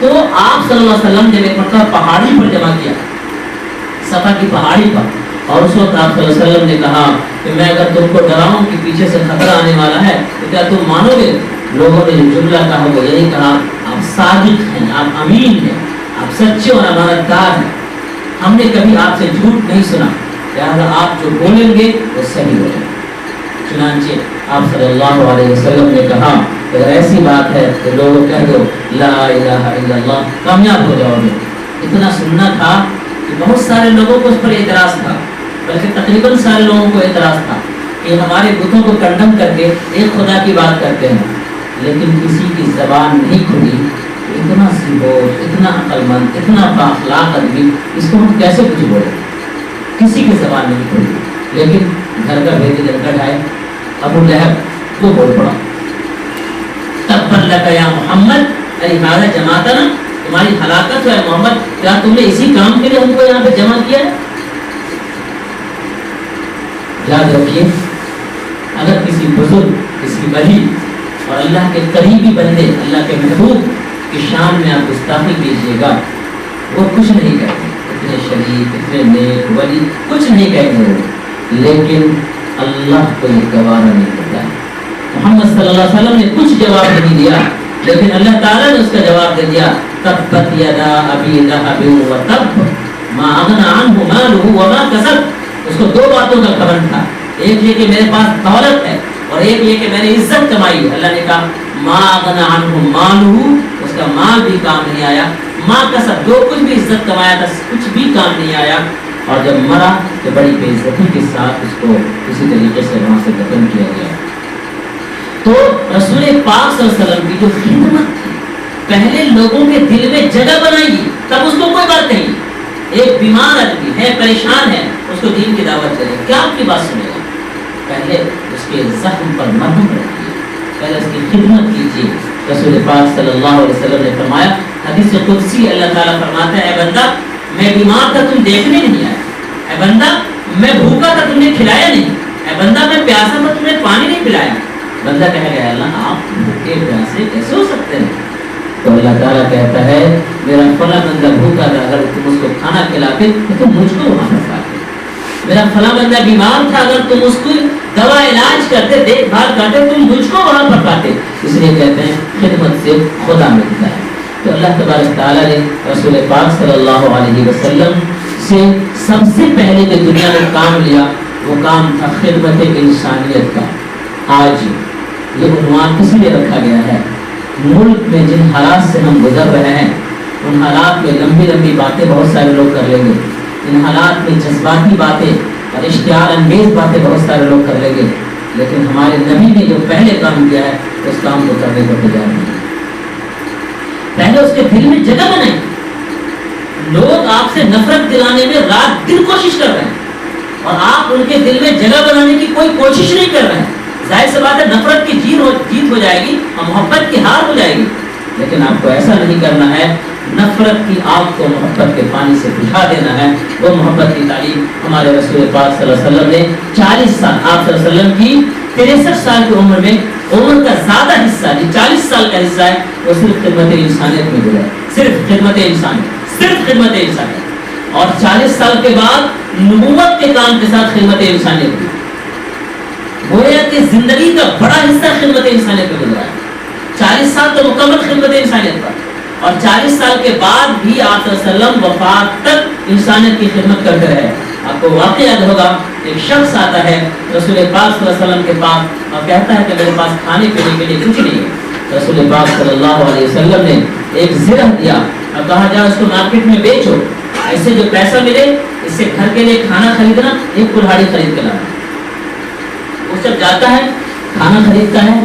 تو آپ صلی اللہ علیہ وسلم نے ایک مرتبہ پہاڑی پر جمع کیا، صفا کی پہاڑی پر، اور اس وقت آپ صلی اللہ علیہ وسلم نے کہا کہ میں اگر تم کو ڈراؤں کہ پیچھے سے خطرہ آنے والا ہے تو کیا تم مانو گے؟ لوگوں نے جو جملہ کہا وہ یہی کہا، آپ صادق ہیں، آپ امین ہیں، آپ سچے اور امانت دار ہیں، ہم نے کبھی آپ سے جھوٹ نہیں سنا، لہٰذا آپ جو بولیں گے وہ صحیح بولیں گے۔ چنانچہ آپ صلی اللہ علیہ وسلم نے کہا کہ اگر ایسی بات ہے تو لوگوں کہہ دو لا الہ الا اللہ، کامیاب ہو جاؤ گے۔ اتنا سننا تھا کہ بہت سارے لوگوں کو اس پر اعتراض تھا، بلکہ تقریباً سارے لوگوں کو اعتراض تھا کہ ہمارے بتوں کو کنڈم کر کے ایک خدا کی بات کرتے ہیں، لیکن کسی کی زبان نہیں کھلی۔ اتنا سیبوش، اتنا عقل مند، اتنا بااخلاق آدمی، اس کو ہم کیسے کچھ بولیں؟ کسی کی زبان نہیں کھلی، لیکن گھر کا بھیجے جب کٹ آئے ابو لہب کو بول پڑا، تبت لک یا محمد الہذا جماعتنا، تمہاری ہلاکت ہے محمد، کیا تم نے اسی کام کے لیے ہم کو یہاں پہ جمع کیا ہے؟ یاد رکھیے، اگر کسی بزرگ، کسی ولی اور اللہ کے قریبی بندے، اللہ کے محبوب کی شان میں آپ گستاخی کیجیے گا، وہ کچھ نہیں کہتے، اتنے شریف، اتنے نیک ولی کچھ نہیں کہتے وہ، لیکن اللہ کو یہ گوارا نہیں کرتا ہے۔ محمد صلی اللہ علیہ وسلم نے کچھ جواب نہیں دیا، لیکن اللہ تعالیٰ نے اس کا جواب دے دیا، تبت یدا ابی لہب وتب ما اغنی عنہ مالہ وما کسب۔ اس کو دو باتوں کا خبر تھا، ایک یہ کہ میرے پاس دولت ہے، اور ایک یہ کہ میں نے عزت کمائی ہے۔ اللہ نے کہا ما اغنی عنہ مالہ، اس کا مال بھی کام نہیں آیا، ما کسب، جو کچھ بھی عزت کمایا تھا کچھ بھی کام نہیں آیا، اور جب مرا تو بڑی بے عزتی کے ساتھ اس کو کسی طریقے سے وہاں سے دفن کیا گیا۔ تو رسول پاک صلی اللہ علیہ وسلم کی جو خدمت تھی، پہلے لوگوں کے دل میں جگہ بنائی، تب اس کو کوئی بات نہیں۔ ایک بیمار آدمی ہے، پریشان ہے، اس کو دین کی دعوت کرے، کیا آپ کی بات سنے گا؟ پہلے اس کے زخم پر مرہم رکھیے، پہلے اس کی خدمت کیجیے۔ رسول پاک صلی اللہ علیہ وسلم نے فرمایا، حدیث قدسی اللہ تعالیٰ فرماتا ہے، اے بندہ میں بیمار تھا تم دیکھنے نہیں آیا، اے بندہ میں بھوکا تھا تم نے کھلایا نہیں، اے بندہ میں پیاسا تھا تم نے پانی نہیں پلایا۔ بندہ کہہ گیا اللہ آپ بھوکے پیاسے کیسے ہو سکتے ہیں؟ تو اللہ تعالیٰ کہتا ہے میرا فلاں بندہ بھوکا تھا، اگر تم اس کو کھانا کھلاتے تو تم مجھ کو وہاں پر پاتے۔ میرا فلاں بندہ بیمار تھا، اگر تم اس کو دوا علاج کرتے، دیکھ بھال کرتے، تم مجھ کو وہاں پر پاتے۔ اس لیے کہتے ہیں خدمت سے خدا ملتا ہے۔ تو اللہ تبارک تعالیٰ نے رسول پاک صلی اللہ علیہ وسلم سے سب سے پہلے جو دنیا میں کام لیا وہ کام تھا خدمت انسانیت کا۔ آج یہ عنوان کس لیے رکھا گیا ہے؟ ملک میں جن حالات سے ہم گزر رہے ہیں، ان حالات میں لمبی لمبی باتیں بہت سارے لوگ کر لیں گے، ان حالات میں جذباتی باتیں اور اشتعال انگیز باتیں بہت سارے لوگ کر لیں گے، لیکن ہمارے نبی نے جو پہلے کام کیا ہے اس کام کو کرنے کو تیار نہیں۔ پہلے اس کے دل میں جگہ بنائی۔ لوگ آپ سے نفرت دلانے میں رات دن کوشش کر رہے ہیں، اور آپ ان کے دل میں جگہ بنانے کی کوئی کوشش نہیں کر رہے ہیں۔ ظاہر سی بات ہے نفرت کی جیت ہو جائے گی اور محبت کی ہار ہو جائے گی، لیکن آپ کو ایسا نہیں کرنا ہے۔ نفرت کی آگ کو محبت کے پانی سے بجھا دینا ہے۔ وہ محبت کی تعلیم ہمارے رسول پاک صلی اللہ علیہ وسلم نے 40 سال، آپ صلی اللہ علیہ وسلم کی 63 سال کی عمر میں، عمر کا زیادہ حصہ جو 40 سال کا حصہ ہے وہ صرف خدمت انسانیت میں گزرا، صرف خدمت انسانیت، صرف خدمت انسانیت، اور 40 سال کے بعد نبوت کے کام کے ساتھ خدمت انسانیت کی۔ گویا کہ زندگی کا بڑا حصہ خدمت انسانیت میں گزرا ہے۔ 40 سال تو مکمل خدمت انسانیت پر، اور 40 سال کے بعد بھی آپ صلی اللہ علیہ وسلم وفات تک انسانیت کی خدمت کرتے رہے۔ آپ کو واقعہ یاد ہوگا، ایک شخص آتا ہے رسول پاک صلی اللہ علیہ وسلم کے پاس اور کہتا ہے کہ میرے پاس کھانے پینے کے لیے کچھ نہیں ہے۔ رسول پاک صلی اللہ علیہ وسلم نے ایک زرہ دیا اور کہا جا اس کو مارکیٹ میں بیچو، ایسے جو پیسہ ملے اس سے گھر کے لیے کھانا خریدنا، ایک کلہاڑی خرید کے لانا۔ وہ جب جاتا ہے کھانا خریدتا ہے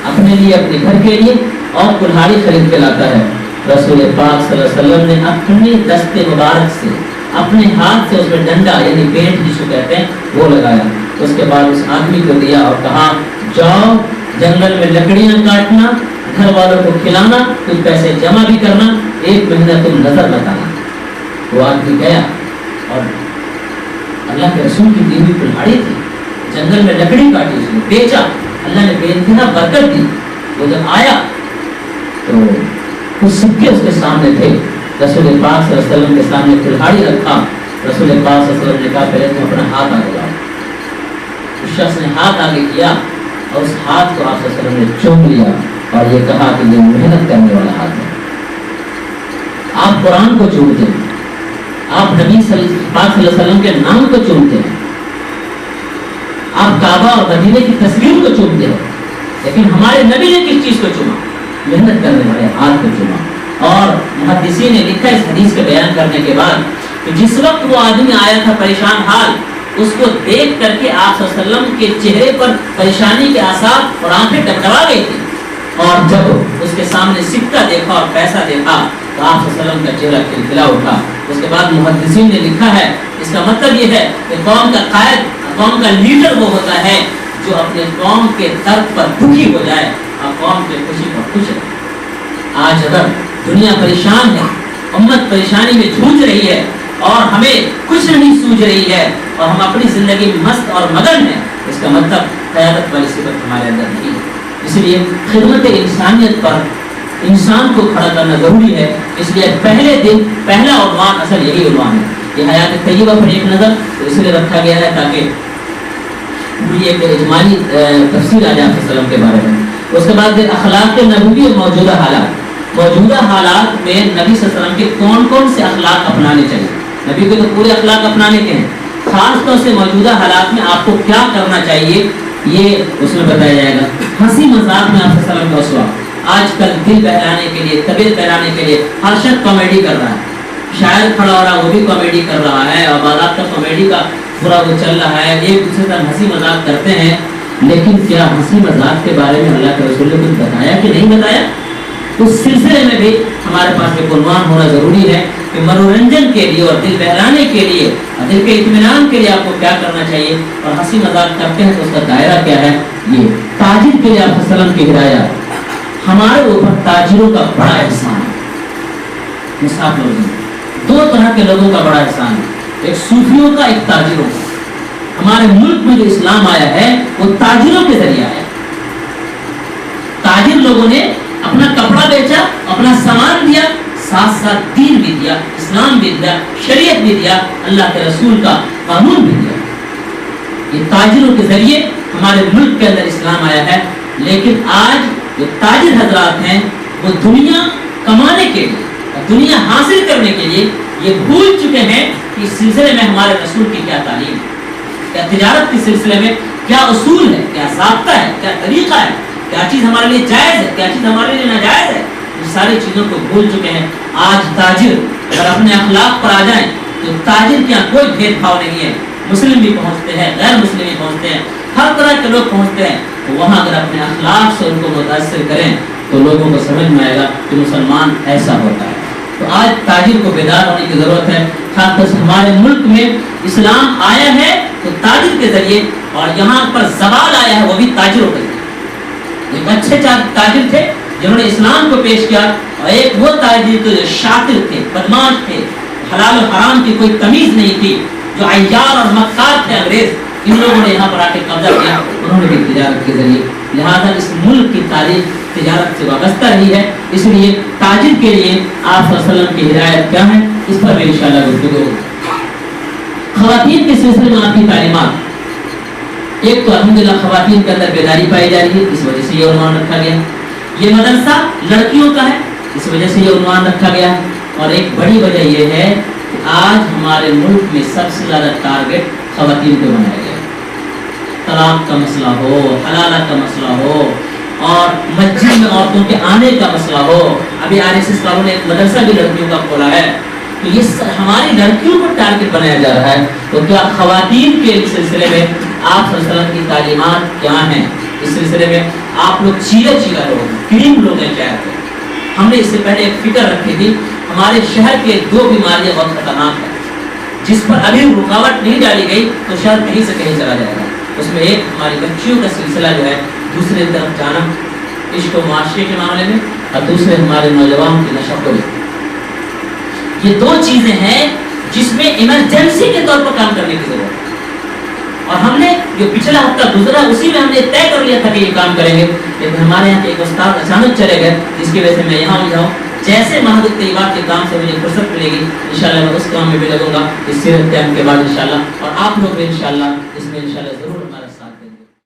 اپنے لیے، اپنے گھر کے لیے، اور کلہاڑی خرید کے لاتا ہے۔ رسول پاک صلی اللہ علیہ وسلم نے اپنے دست مبارک سے، اپنے ہاتھ سے اس میں ڈنڈا یعنی پینٹ جس کو کہتے ہیں وہ لگایا، اس کے بعد اس آدمی کو دیا اور کہا جاؤ جنگل میں لکڑیاں کاٹنا، گھر والوں کو کھلانا، کچھ پیسے جمع بھی کرنا، 1 مہینہ تم نظر بتانا۔ وہ آدمی گیا اور اللہ کے رسول کی دی ہوئی کلہاڑی تھی، جنگل میں لکڑی کاٹی، اس نے بیچا، اللہ نے بے انتہا برکت دی۔ وہ جب آیا تو कुछ सिक्के उसके सामने थे, रसूल पाक सल्लल्लाहु अलैहि वसल्लम के सामने कुल्हाड़ी रखा, रसूल पाक सल्लल्लाहु अलैहि वसल्लम ने कहा पहले तुम अपना हाथ आगे लाओ। उस शख्स ने हाथ आगे किया और उस हाथ को आप सल्लल्लाहु अलैहि वसल्लम ने चूम लिया और ये कहा कि ये मेहनत करने वाला हाथ है। आप कुरान को चूमते हैं, आप नबी पाक सल्लल्लाहु अलैहि वसल्लम के नाम को चूमते हैं, आप काबा और मदीने की तस्वीर को चूमते हैं, लेकिन हमारे नबी ने किस चीज को चूमा? मेहनत करने वाले हाथ को चूमा। और मुहद्दिसीन ने लिखा इस हदीस के बयान करने के बाद कि जिस वक्त वो आदमी आया था परेशान हाल, उसको देख करके आप सल्लल्लाहु अलैहि वसल्लम के चेहरे पर परेशानी के आसार और आंखें डगडगा गई थी, और जब उसके सामने सिक्का देखा और पैसा देखा तो आप सल्लल्लाहु अलैहि वसल्लम का चेहरा खिलखिला उठा। उसके बाद मुहद्दिसीन ने लिखा है इसका मतलब ये है कि कौम का कायद, कौम का लीडर वो होता है जो अपने कौम के दर्द पर दुखी हो जाए और कौम के खुशी पर खुश रहे। आज अगर दुनिया परेशान है, उम्मत परेशानी में जूझ रही है और हमें कुछ नहीं सूझ रही है और हम अपनी जिंदगी में मस्त और मगन है, इसका मतलब क़यादत वाली सिफत हमारे अंदर नहीं है। इसलिए खिदमत इंसानियत पर इंसान को खड़ा करना जरूरी है। इसलिए पहले दिन पहला उन्वान असल यही उन्वान है, ये हयात तय्यबा पर एक नज़र तो इसलिए रखा गया है ताकि पूरी एक इजमाली तफसीर आ जाए सल्लम के बारे में। उसके बाद अखलाक नबवी और मौजूदा हालात में नबी सल्लम के कौन कौन से अखलाक अपनाने चाहिए। नबी को तो पूरे अखलाक अपनाने के हैं, खास तौर से मौजूदा हालात में आपको क्या करना चाहिए ये उसमें बताया जाएगा। हंसी मजाक में आप सल्लम का उसवा, आजकल दिल बहलाने के लिए, तबीयत बहलाने के लिए हर शख्स कॉमेडी कर रहा है, शायर खड़ा हो रहा है वो भी कॉमेडी कर रहा है और बारात का कॉमेडी का पूरा वो चल रहा है, एक दूसरे का हंसी मजाक करते हैं। लेकिन क्या हंसी मजाक के बारे में अल्लाह के रसूल ने कुछ बताया कि नहीं बताया? उस सिलसिले में भी हमारे पास एक उन्वान होना जरूरी है कि मनोरंजन के लिए और दिल बहलाने के लिए और दिल के इत्मीनान के लिए आपको क्या करना चाहिए, और हंसी मजाक करते हैं तो उसका दायरा क्या है। ये ताजिर के लिए आप सल्लम की हिदायत, हमारे ऊपर ताजिरों का बड़ा एहसान है। मुसाफिर लोग दो तरह के लोगों का बड़ा एहसान है, एक सूफियों का, एक ताजिरों का। हमारे मुल्क में जो इस्लाम आया है वो ताजिरों के जरिए आया। ताजिर लोगों ने अपना कपड़ा बेचा, अपना सामान दिया, साथ साथ दीन भी दिया, इस्लाम भी दिया, शरीयत भी दिया, अल्लाह के रसूल का कानून भी दिया। ये ताजिरों के जरिए हमारे मुल्क के अंदर इस्लाम आया है। लेकिन आज जो ताजिर हजरात हैं वो दुनिया कमाने के लिए, दुनिया हासिल करने के लिए ये भूल चुके हैं कि इस सिलसिले में हमारे रसूल की क्या तालीम है, क्या तिजारत के सिलसिले में क्या उसूल है, क्या ज़ाब्ता है, क्या तरीका है, क्या चीज़ हमारे लिए जायज़ है, क्या चीज़ हमारे लिए नाजायज़ है। ये सारी चीज़ों को भूल चुके हैं। आज ताजिर अगर अपने अखलाक पर आ जाएं तो ताजिर के यहाँ कोई भेदभाव नहीं है, मुस्लिम भी पहुँचते हैं, गैर मुस्लिम भी पहुँचते हैं, हर तरह के लोग पहुँचते हैं। तो वहाँ अगर अपने अखलाक से उनको मुतासिर करें तो लोगों को समझ में आएगा कि मुसलमान ऐसा होता है। तो आज ताजिर को बेदार होने की ज़रूरत है। खासतौर से हमारे मुल्क में इस्लाम आया है तो ताजिर के ज़रिए, और यहाँ पर ज़वाल आया है वो भी ताजिरों के ज़रिए। एक अच्छे ताजिर थे जिन्होंने इस्लाम को पेश किया, और एक वो ताजिर थे जो शातिर थे, बदमाश थे, हलाल और हराम की कोई तमीज़ नहीं थी, जो अय्यार और मक्कार थे अंग्रेज़। इन लोगों ने यहाँ पर आके कब्जा किया, उन्होंने भी तिजारत के ज़रिए। लिहाजा इस मुल्क की तारीख तिजारत से वाबस्ता रही है। इसलिए ताजिर के लिए आप सल्लल्लाहु अलैहि वसल्लम की हिदायत क्या है, इस पर भी इंशाअल्लाह गुफ्तगू होगी। ख़वातीन के सिलसिले में आपकी तालीमात, एक तो अल्हम्दुलिल्लाह ख़वातीन के अंदर बेदारी पाई जा रही है, इस वजह से ये उन्वान रखा गया। ये मदरसा लड़कियों का है, इस वजह से ये उन्वान रखा गया। और एक बड़ी वजह यह है कि आज हमारे मुल्क में सबसे ज़्यादा टारगेट ख़वातीन को बनाया गया। तलाक का मसला हो, हलाला का मसला हो, और मस्जिद में औरतों के आने का मसला हो। अभी RSS वालों ने एक मदरसा भी लड़कियों का खोला है, तो ये हमारी लड़कियों को टारगेट बनाया जा रहा है। तो क्या ख़वातीन के सिलसिले में आप सल्लल्लाहु अलैहि वसल्लम की तालीमात क्या हैं? इस सिलसिले में आप लोग चीरा लोग, क्रीम लोग हैं चाहे तो। हमने इससे पहले एक फिक्र रखी थी, हमारे शहर के दो बीमारियाँ बहुत खतरनाक हैं जिस पर अभी रुकावट नहीं डाली गई तो शहर कहीं से कहीं चला जाएगा। उसमें एक हमारी बच्चियों का सिलसिला जो है दूसरे तरफ जाना इश्क व माशरे के मामले में, और दूसरे हमारे नौजवान की नशाखोरी। ये दो चीज़ें हैं जिसमें इमरजेंसी के तौर पर काम करने की जरूरत है। और हमने जो पिछला हफ्ता गुजरा उसी में हमने तय कर लिया था कि ये काम करेंगे, लेकिन हमारे यहाँ के एक उस्ताद अचानक चले गए, जिसकी वजह से मैं यहाँ उलझा हूँ। جیسے مہد طیبات کے کام سے مجھے فرصت ملے گی انشاءاللہ میں اس کام میں بھی لگوں گا اس سیرت قیام کے بعد انشاءاللہ، اور آپ لوگ بھی انشاءاللہ اس میں انشاءاللہ ضرور ہمارا